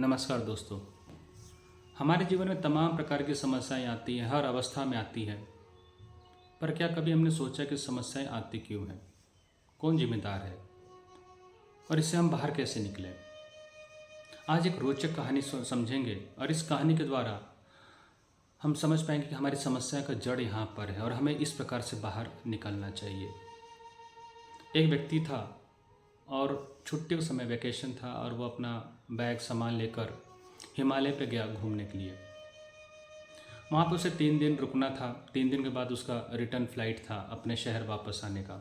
नमस्कार दोस्तों। हमारे जीवन में तमाम प्रकार की समस्याएं आती हैं, हर अवस्था में आती है। पर क्या कभी हमने सोचा कि समस्याएं आती क्यों हैं? कौन जिम्मेदार है और इससे हम बाहर कैसे निकलें? आज एक रोचक कहानी समझेंगे और इस कहानी के द्वारा हम समझ पाएंगे कि हमारी समस्या का जड़ यहाँ पर है और हमें इस प्रकार से बाहर निकलना चाहिए। एक व्यक्ति था और छुट्टी के समय वैकेशन था और वो अपना बैग सामान लेकर हिमालय पे गया घूमने के लिए। वहाँ पे उसे 3 दिन रुकना था। 3 दिन के बाद उसका रिटर्न फ्लाइट था अपने शहर वापस आने का।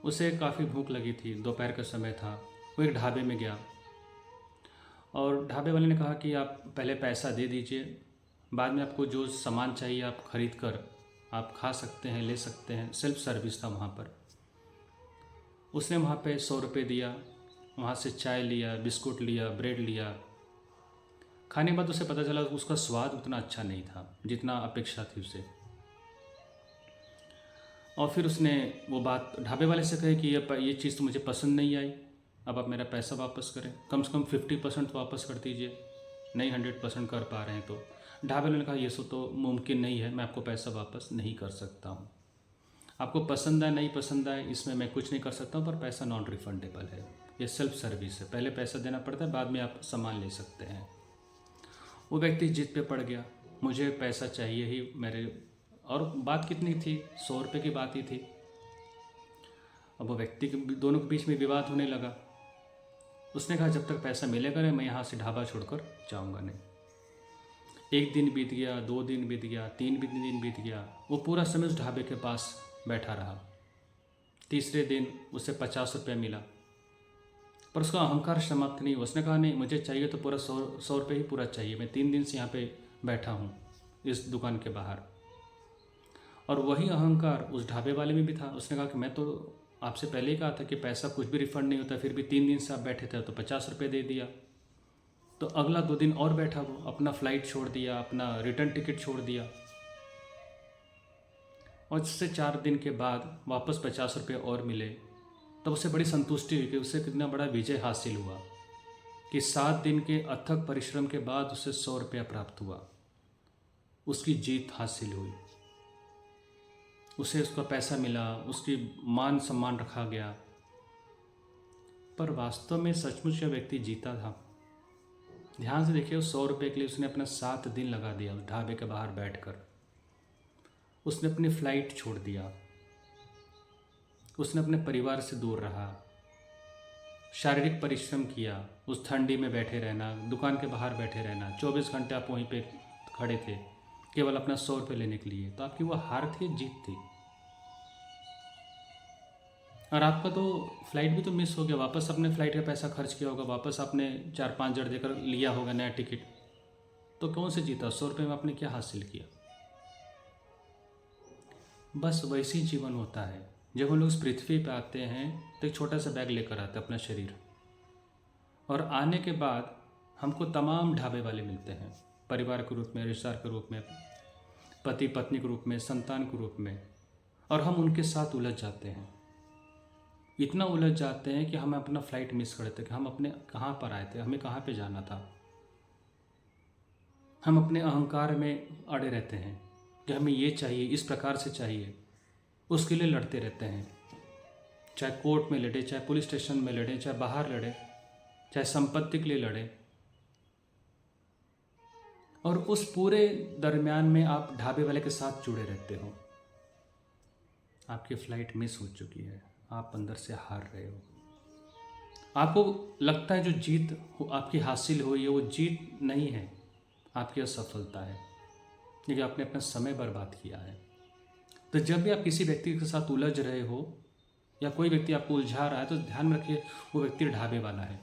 उसे काफ़ी भूख लगी थी, दोपहर का समय था। वो एक ढाबे में गया और ढाबे वाले ने कहा कि आप पहले पैसा दे दीजिए, बाद में आपको जो सामान चाहिए आप खरीद कर आप खा सकते हैं, ले सकते हैं। सेल्फ सर्विस था वहाँ पर। उसने वहाँ पे 100 रुपये दिया, वहाँ से चाय लिया, बिस्कुट लिया, ब्रेड लिया। खाने के बाद उसे पता चला कि उसका स्वाद उतना अच्छा नहीं था जितना अपेक्षा थी उसे। और फिर उसने वो बात ढाबे वाले से कही कि ये चीज़ तो मुझे पसंद नहीं आई, अब आप मेरा पैसा वापस करें, कम से कम 50% वापस कर दीजिए। नहीं 100% कर पा रहे हैं तो। ढाबे वाले ने कहा ये सो तो मुमकिन नहीं है, मैं आपको पैसा वापस नहीं कर सकता हूँ। आपको पसंद आए नहीं पसंद आए इसमें मैं कुछ नहीं कर सकता हूँ, पर पैसा नॉन रिफंडेबल है। ये सेल्फ सर्विस है, पहले पैसा देना पड़ता है, बाद में आप सामान ले सकते हैं। वो व्यक्ति जिद पे पड़ गया, मुझे पैसा चाहिए ही मेरे। और बात कितनी थी, 100 रुपये की बात ही थी। अब वो व्यक्ति के दोनों के बीच में विवाद होने लगा। उसने कहा जब तक पैसा मिलेगा नहीं मैं यहाँ से ढाबा छोड़कर जाऊँगा नहीं। 1 दिन बीत गया, 2 दिन बीत गया, 3 दिन बीत गया। वो पूरा समय उस ढाबे के पास बैठा रहा। तीसरे दिन उसे 50 रुपये मिला, पर उसका अहंकार समाप्त नहीं हुआ। उसने कहा नहीं, मुझे चाहिए तो पूरा 100 रुपये ही पूरा चाहिए। मैं 3 दिन से यहाँ पे बैठा हूँ इस दुकान के बाहर। और वही अहंकार उस ढाबे वाले में भी था। उसने कहा कि मैं तो आपसे पहले ही कहा था कि पैसा कुछ भी रिफंड नहीं होता, फिर भी 3 दिन से आप बैठे थे तो 50 रुपये दे दिया। तो अगला 2 दिन और बैठा, वो अपना फ़्लाइट छोड़ दिया, अपना रिटर्न टिकट छोड़ दिया। और उससे 4 दिन के बाद वापस 50 रुपये और मिले। तब उसे बड़ी संतुष्टि हुई कि उसे कितना बड़ा विजय हासिल हुआ कि 7 दिन के अथक परिश्रम के बाद उसे 100 रुपया प्राप्त हुआ। उसकी जीत हासिल हुई, उसे उसका पैसा मिला, उसकी मान सम्मान रखा गया। पर वास्तव में सचमुच यह व्यक्ति जीता था? ध्यान से देखिए, उस 100 रुपये के लिए उसने अपना 7 दिन लगा दिया उस ढाबे के बाहर बैठकर। उसने अपनी फ़्लाइट छोड़ दिया, उसने अपने परिवार से दूर रहा, शारीरिक परिश्रम किया, उस ठंडी में बैठे रहना, दुकान के बाहर बैठे रहना, 24 घंटे आप वहीं पे खड़े थे केवल अपना 100 रुपये लेने के लिए। तो आपकी वो हार थी, जीत थी। और आपका तो फ्लाइट भी तो मिस हो गया, वापस अपने फ़्लाइट का पैसा खर्च किया होगा, वापस आपने 4-5 जड़ देकर लिया होगा नया टिकट। तो कौन से जीता? 100 रुपये में आपने क्या हासिल किया? बस वैसे ही जीवन होता है। जब हम लोग इस पृथ्वी पे आते हैं तो एक छोटा सा बैग लेकर आते हैं अपना शरीर, और आने के बाद हमको तमाम ढाबे वाले मिलते हैं, परिवार के रूप में, रिश्तेदार के रूप में, पति पत्नी के रूप में, संतान के रूप में। और हम उनके साथ उलझ जाते हैं, इतना उलझ जाते हैं कि हम अपना फ़्लाइट मिस कर देते कि हम अपने कहाँ पर आए थे, हमें कहाँ पे जाना था। हम अपने अहंकार में अड़े रहते हैं कि हमें ये चाहिए, इस प्रकार से चाहिए, उसके लिए लड़ते रहते हैं। चाहे कोर्ट में लड़े, चाहे पुलिस स्टेशन में लड़े, चाहे बाहर लड़े, चाहे संपत्ति के लिए लड़े। और उस पूरे दरमियान में आप ढाबे वाले के साथ जुड़े रहते हो। आपकी फ़्लाइट मिस हो चुकी है, आप अंदर से हार रहे हो। आपको लगता है जो जीत आपकी हासिल हुई है वो जीत नहीं है, आपकी असफलता है, क्योंकि आपने अपना समय बर्बाद किया है। तो जब भी आप किसी व्यक्ति के साथ उलझ रहे हो या कोई व्यक्ति आपको उलझा रहा है तो ध्यान में रखिए वो व्यक्ति ढाबे वाला है।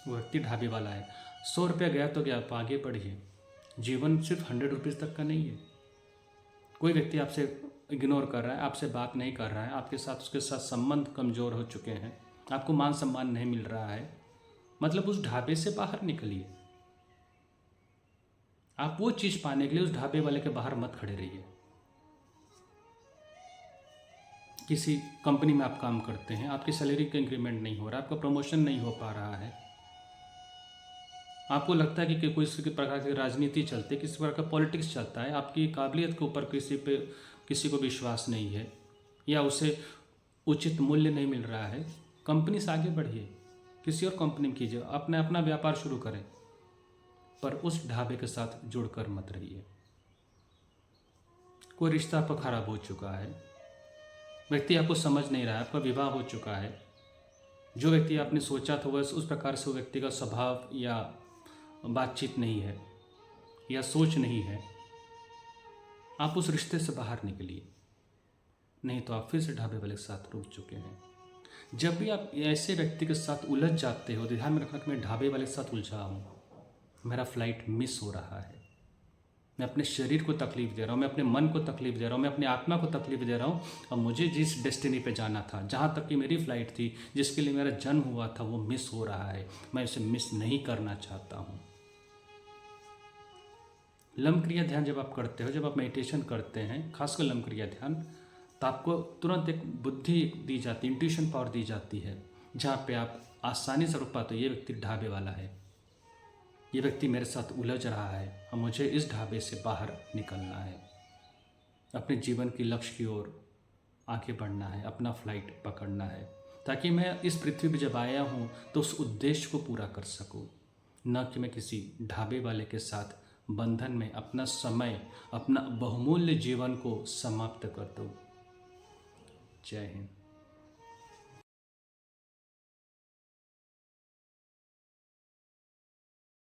वो व्यक्ति ढाबे वाला है। 100 रुपया गया तो क्या, आप आगे बढ़िए। जीवन सिर्फ 100 रुपीज़ तक का नहीं है। कोई व्यक्ति आपसे इग्नोर कर रहा है, आपसे बात नहीं कर रहा है, आपके साथ उसके साथ संबंध कमज़ोर हो चुके हैं, आपको मान सम्मान नहीं मिल रहा है, मतलब उस ढाबे से बाहर निकलिए। आप वो चीज़ पाने के लिए उस ढाबे वाले के बाहर मत खड़े रहिए। किसी कंपनी में आप काम करते हैं, आपकी सैलरी का इंक्रीमेंट नहीं हो रहा, आपका प्रमोशन नहीं हो पा रहा है, आपको लगता है कि कोई किसी प्रकार की राजनीति चलती है, किसी प्रकार का पॉलिटिक्स चलता है, आपकी काबिलियत के ऊपर किसी को विश्वास नहीं है, या उसे उचित मूल्य नहीं मिल रहा है, कंपनी से आगे बढ़िए, किसी और कंपनी में कीजिए, अपना व्यापार शुरू करें, पर उस ढाबे के साथ जुड़कर मत रहिए। कोई रिश्ता आपका खराब हो चुका है, व्यक्ति आपको समझ नहीं रहा है, आपका विवाह हो चुका है, जो व्यक्ति आपने सोचा था वह उस प्रकार से वो व्यक्ति का स्वभाव या बातचीत नहीं है या सोच नहीं है, आप उस रिश्ते से बाहर निकलिए, नहीं तो आप फिर से ढाबे वाले के साथ रुक चुके हैं। जब भी आप ऐसे व्यक्ति के साथ उलझ जाते हो, ध्यान में रखना कि मैं ढाबे वाले के साथ उलझा हूँ, मेरा फ्लाइट मिस हो रहा है, मैं अपने शरीर को तकलीफ दे रहा हूँ, मैं अपने मन को तकलीफ दे रहा हूँ, मैं अपने आत्मा को तकलीफ दे रहा हूँ, और मुझे जिस डेस्टिनी पे जाना था, जहाँ तक कि मेरी फ़्लाइट थी, जिसके लिए मेरा जन्म हुआ था, वो मिस हो रहा है, मैं उसे मिस नहीं करना चाहता हूँ। लम क्रिया ध्यान जब आप करते हो, जब आप मेडिटेशन करते हैं, खासकर लम क्रिया ध्यान, तो आपको तुरंत एक बुद्धि दी जाती है, इंट्यूशन पावर दी जाती है, जहाँ पे आप आसानी से रोक पाते हो ये व्यक्ति ढाबे वाला है, ये व्यक्ति मेरे साथ उलझ रहा है और मुझे इस ढाबे से बाहर निकलना है, अपने जीवन की लक्ष्य की ओर आगे बढ़ना है, अपना फ्लाइट पकड़ना है, ताकि मैं इस पृथ्वी पर जब आया हूँ तो उस उद्देश्य को पूरा कर सकूँ, न कि मैं किसी ढाबे वाले के साथ बंधन में अपना समय, अपना बहुमूल्य जीवन को समाप्त कर दूँ। जय हिंद।